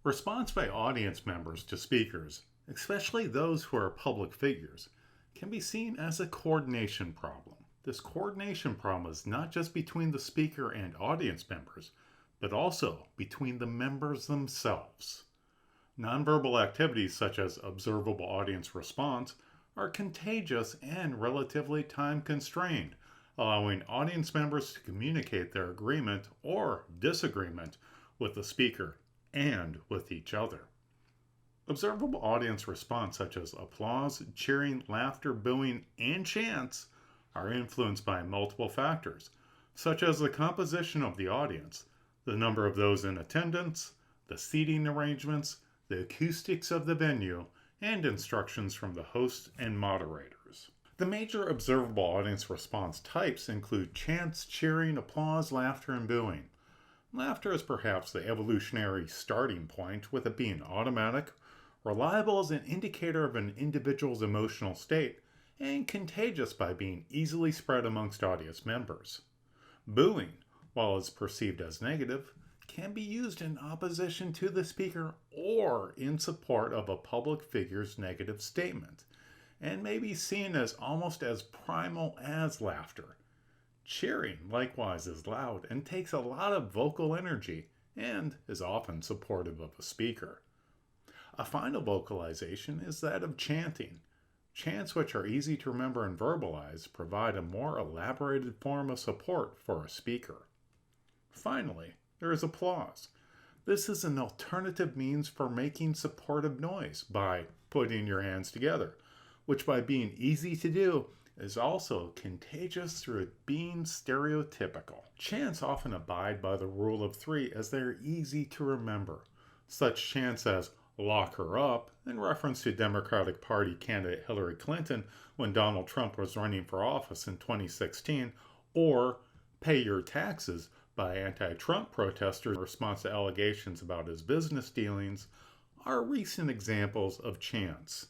Response by audience members to speakers, especially those who are public figures, can be seen as a coordination problem. This coordination problem is not just between the speaker and audience members, but also between the members themselves. Nonverbal activities such as observable audience response are contagious and relatively time-constrained, allowing audience members to communicate their agreement or disagreement with the speaker and with each other. Observable audience response such as applause, cheering, laughter, booing, and chants are influenced by multiple factors, such as the composition of the audience, the number of those in attendance, the seating arrangements, the acoustics of the venue, and instructions from the host and moderators. The major observable audience response types include chants, cheering, applause, laughter, and booing. Laughter is perhaps the evolutionary starting point, with it being automatic, reliable as an indicator of an individual's emotional state, and contagious by being easily spread amongst audience members. Booing, while it's perceived as negative, can be used in opposition to the speaker or in support of a public figure's negative statement, and may be seen as almost as primal as laughter. Cheering, likewise, is loud and takes a lot of vocal energy and is often supportive of a speaker. A final vocalization is that of chanting. Chants, which are easy to remember and verbalize, provide a more elaborated form of support for a speaker. Finally, there is applause. This is an alternative means for making supportive noise by putting your hands together, which by being easy to do is also contagious through it being stereotypical. Chants often abide by the rule of three as they are easy to remember. Such chants as "lock her up," in reference to Democratic Party candidate Hillary Clinton when Donald Trump was running for office in 2016, or "pay your taxes" by anti-Trump protesters in response to allegations about his business dealings, are recent examples of chants.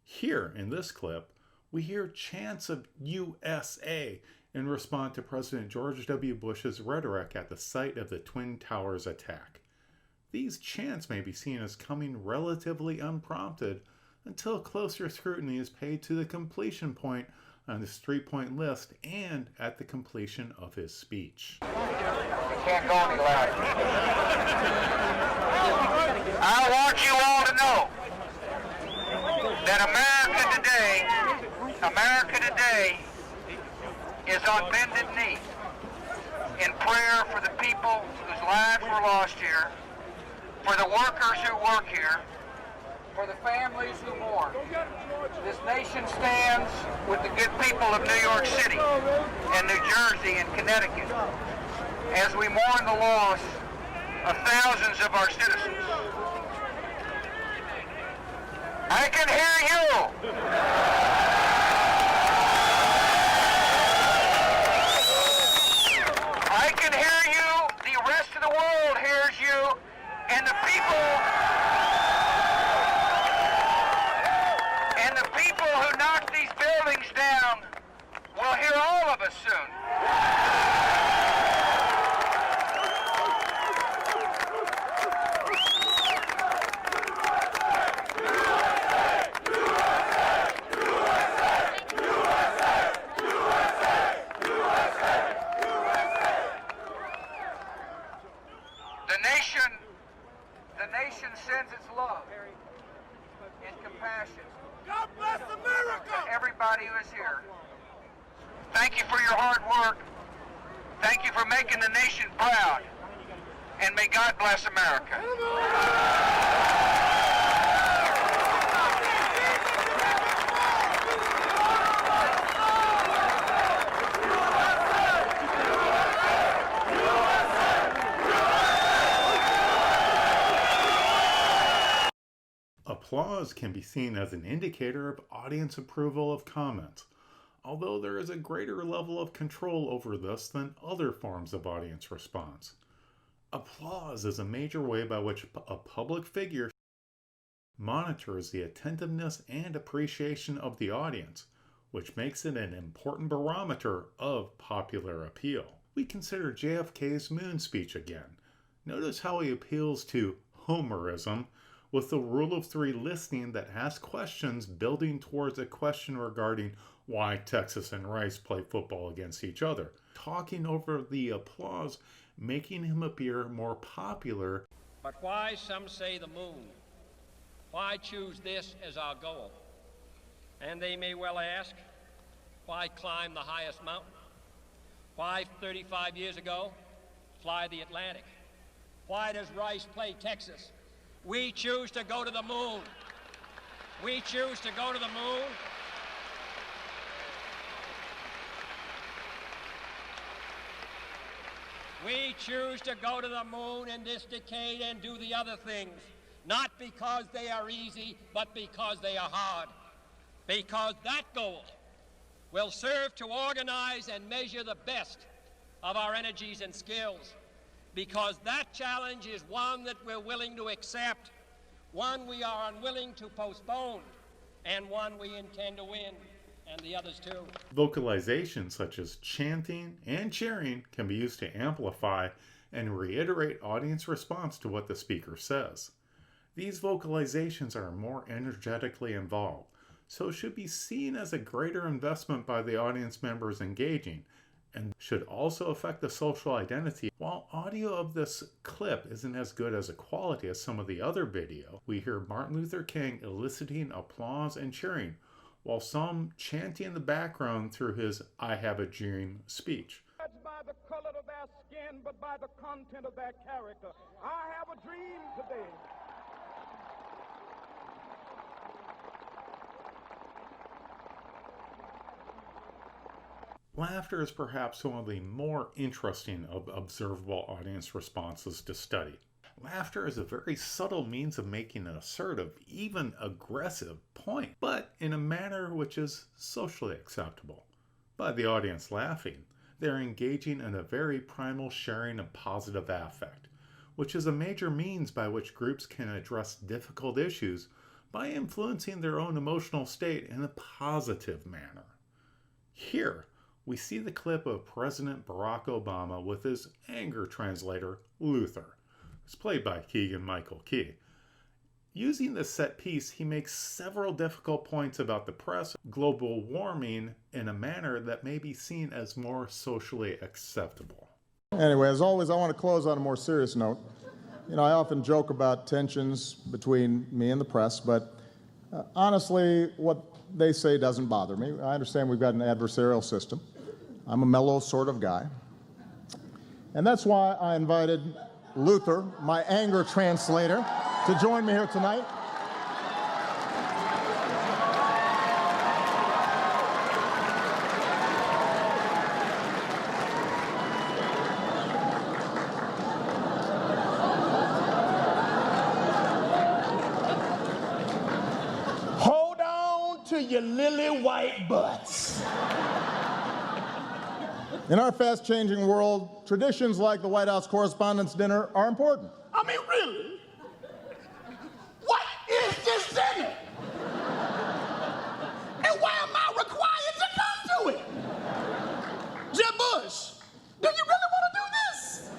Here in this clip, we hear chants of USA in response to President George W. Bush's rhetoric at the site of the Twin Towers attack. These chants may be seen as coming relatively unprompted until closer scrutiny is paid to the completion point on his 3-point list and at the completion of his speech. You can't go any louder. I want you all to know that America today is on bended knee in prayer for the people whose lives were lost here, for the workers who work here, for the families who mourn. This nation stands with the good people of New York City and New Jersey and Connecticut as we mourn the loss of thousands of our citizens. I can hear you. I can hear you. The rest of the world hears you. And the people who knock these buildings down will hear all of us soon. The nation sends its love and compassion. God bless America! To everybody who is here. Thank you for your hard work. Thank you for making the nation proud. And may God bless America. Applause can be seen as an indicator of audience approval of comments, although there is a greater level of control over this than other forms of audience response. Applause is a major way by which a public figure monitors the attentiveness and appreciation of the audience, which makes it an important barometer of popular appeal. We consider JFK's moon speech again. Notice how he appeals to Homerism, with the rule of three listening that asks questions building towards a question regarding why Texas and Rice play football against each other, talking over the applause, making him appear more popular. But why, some say, the moon? Why choose this as our goal? And they may well ask, why climb the highest mountain? Why, 35 years ago, fly the Atlantic? Why does Rice play Texas? We choose to go to the moon. We choose to go to the moon. We choose to go to the moon in this decade and do the other things, not because they are easy, but because they are hard. Because that goal will serve to organize and measure the best of our energies and skills. Because that challenge is one that we're willing to accept, one we are unwilling to postpone, and one we intend to win. And the others too. Vocalizations such as chanting and cheering can be used to amplify and reiterate audience response to what the speaker says. These vocalizations are more energetically involved, so should be seen as a greater investment by the audience members engaging, and should also affect the social identity. While audio of this clip isn't as good as a quality as some of the other video, we hear Martin Luther King eliciting applause and cheering, while some chanting in the background through his "I Have a Dream" speech. Not by the color of their skin, but by the content of their character. I have a dream today. Laughter is perhaps one of the more interesting of observable audience responses to study. Laughter is a very subtle means of making an assertive, even aggressive point, but in a manner which is socially acceptable. By the audience laughing, they're engaging in a very primal sharing of positive affect, which is a major means by which groups can address difficult issues by influencing their own emotional state in a positive manner. Here, we see the clip of President Barack Obama with his anger translator, Luther. It's played by Keegan-Michael Key. Using this set piece, he makes several difficult points about the press, global warming, in a manner that may be seen as more socially acceptable. Anyway, as always, I want to close on a more serious note. You know, I often joke about tensions between me and the press, but honestly, what they say doesn't bother me. I understand we've got an adversarial system. I'm a mellow sort of guy. And that's why I invited Luther, my anger translator, to join me here tonight. Hold on to your lily white butts. In our fast-changing world, traditions like the White House Correspondents' Dinner are important. I mean, really? What is this dinner? And why am I required to come to it? Jeb Bush, do you really want to do this?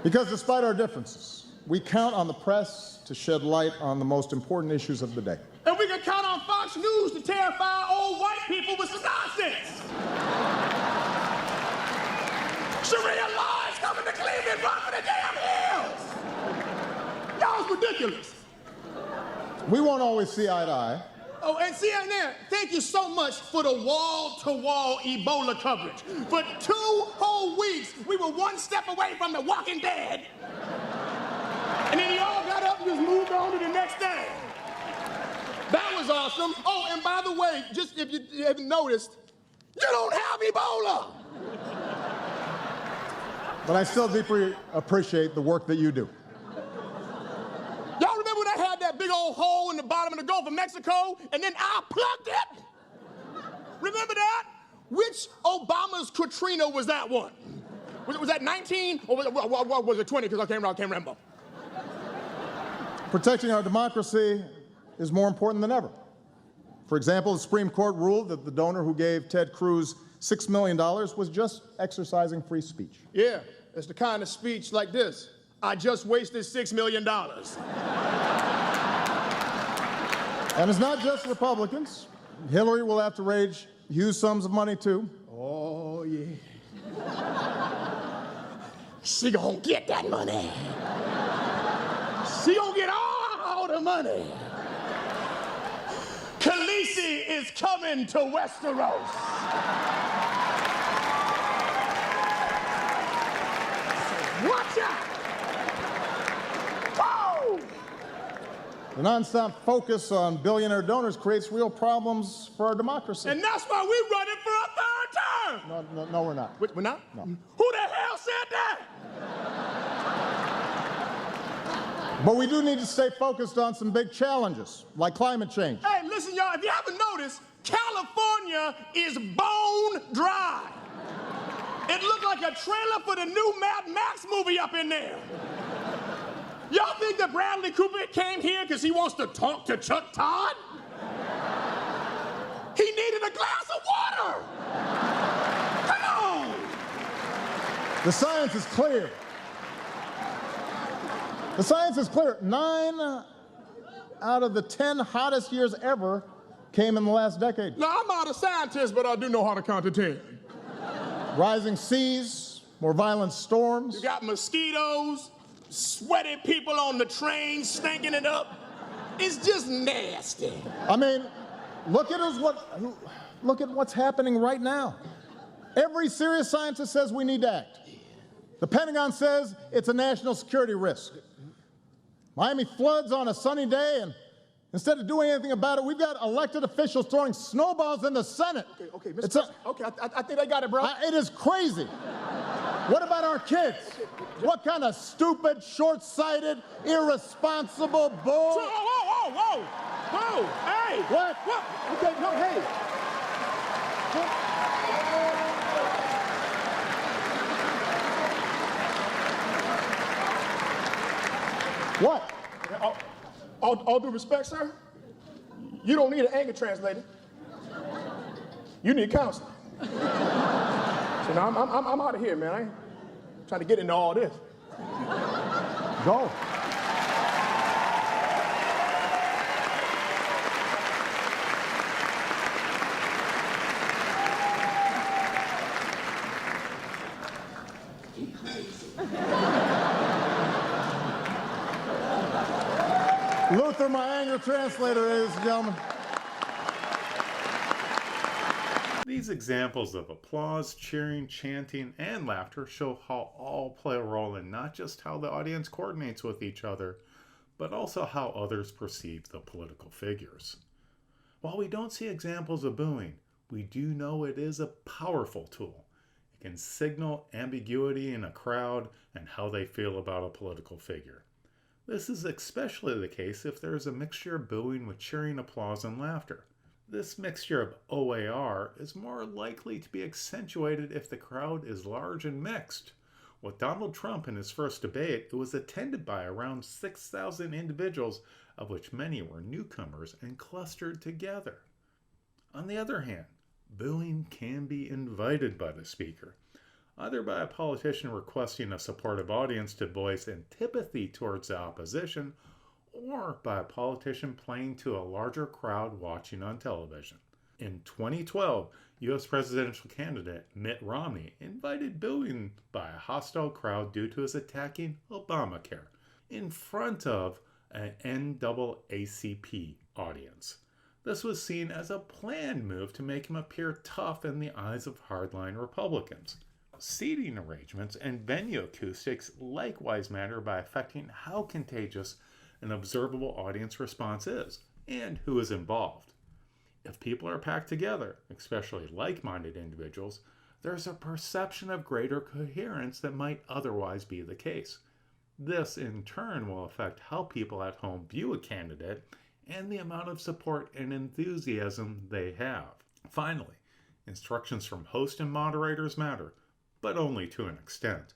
Because despite our differences, we count on the press to shed light on the most important issues of the day. And we can count on Fox News to terrify old white people with some nonsense. Sharia law is coming to Cleveland, run for the damn hills! Y'all's ridiculous. We won't always see eye to eye. Oh, and CNN, thank you so much for the wall-to-wall Ebola coverage. For 2 whole weeks, we were one step away from the Walking Dead. And then you all got up and just moved on to the next thing. That was awesome. Oh, and by the way, just if you haven't noticed, you don't have Ebola. But I still deeply appreciate the work that you do. Y'all remember when I had that big old hole in the bottom of the Gulf of Mexico, and then I plugged it? Remember that? Which Obama's Katrina was that one? Was that 19, or was it 20, because I can't remember. Protecting our democracy is more important than ever. For example, the Supreme Court ruled that the donor who gave Ted Cruz $6 million was just exercising free speech. Yeah, it's the kind of speech like this. I just wasted $6 million. And it's not just Republicans. Hillary will have to raise huge sums of money, too. Oh, yeah. She gonna get that money. She gonna get all the money. Khaleesi is coming to Westeros. Watch out! Whoa! The nonstop focus on billionaire donors creates real problems for our democracy. And that's why we're running for a third term. No, we're not. We're not? No. Who the hell said that? But we do need to stay focused on some big challenges, like climate change. Hey, listen, y'all, if you haven't noticed, California is bone dry. It looked like a trailer for the new Mad Max movie up in there. Y'all think that Bradley Cooper came here because he wants to talk to Chuck Todd? He needed a glass of water. Come on. The science is clear. The science is clear. 9 out of the 10 hottest years ever came in the last decade. Now, I'm not a scientist, but I do know how to count to 10. Rising seas, more violent storms. You got mosquitoes, sweaty people on the train stinking it up. It's just nasty. I mean, look at what's happening right now. Every serious scientist says we need to act. The Pentagon says it's a national security risk. Miami floods on a sunny day, and instead of doing anything about it, we've got elected officials throwing snowballs in the Senate. Okay, Mr. Okay, I think I got it, bro. It is crazy. What about our kids? What kind of stupid, short-sighted, irresponsible bull? Whoa! Hey! What? Okay, no, hey. What? All due respect, sir, you don't need an anger translator. You need counseling. So now I'm out of here, man. I ain't trying to get into all this. Go. Luther, my anger translator, ladies and gentlemen. These examples of applause, cheering, chanting, and laughter show how all play a role in not just how the audience coordinates with each other, but also how others perceive the political figures. While we don't see examples of booing, we do know it is a powerful tool. It can signal ambiguity in a crowd and how they feel about a political figure. This is especially the case if there is a mixture of booing with cheering, applause, and laughter. This mixture of OAR is more likely to be accentuated if the crowd is large and mixed. With Donald Trump in his first debate, it was attended by around 6,000 individuals, of which many were newcomers and clustered together. On the other hand, booing can be invited by the speaker, either by a politician requesting a supportive audience to voice antipathy towards the opposition, or by a politician playing to a larger crowd watching on television. In 2012, U.S. presidential candidate Mitt Romney invited booing by a hostile crowd due to his attacking Obamacare in front of an NAACP audience. This was seen as a planned move to make him appear tough in the eyes of hardline Republicans. Seating arrangements and venue acoustics likewise matter by affecting how contagious an observable audience response is and who is involved. If people are packed together, especially like-minded individuals, there's a perception of greater coherence that might otherwise be the case. This, in turn, will affect how people at home view a candidate and the amount of support and enthusiasm they have. Finally, instructions from host and moderators matter, but only to an extent.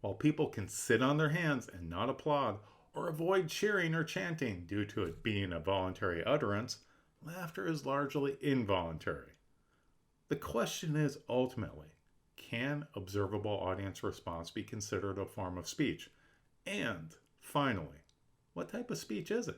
While people can sit on their hands and not applaud or avoid cheering or chanting due to it being a voluntary utterance, laughter is largely involuntary. The question is ultimately, can observable audience response be considered a form of speech? And finally, what type of speech is it?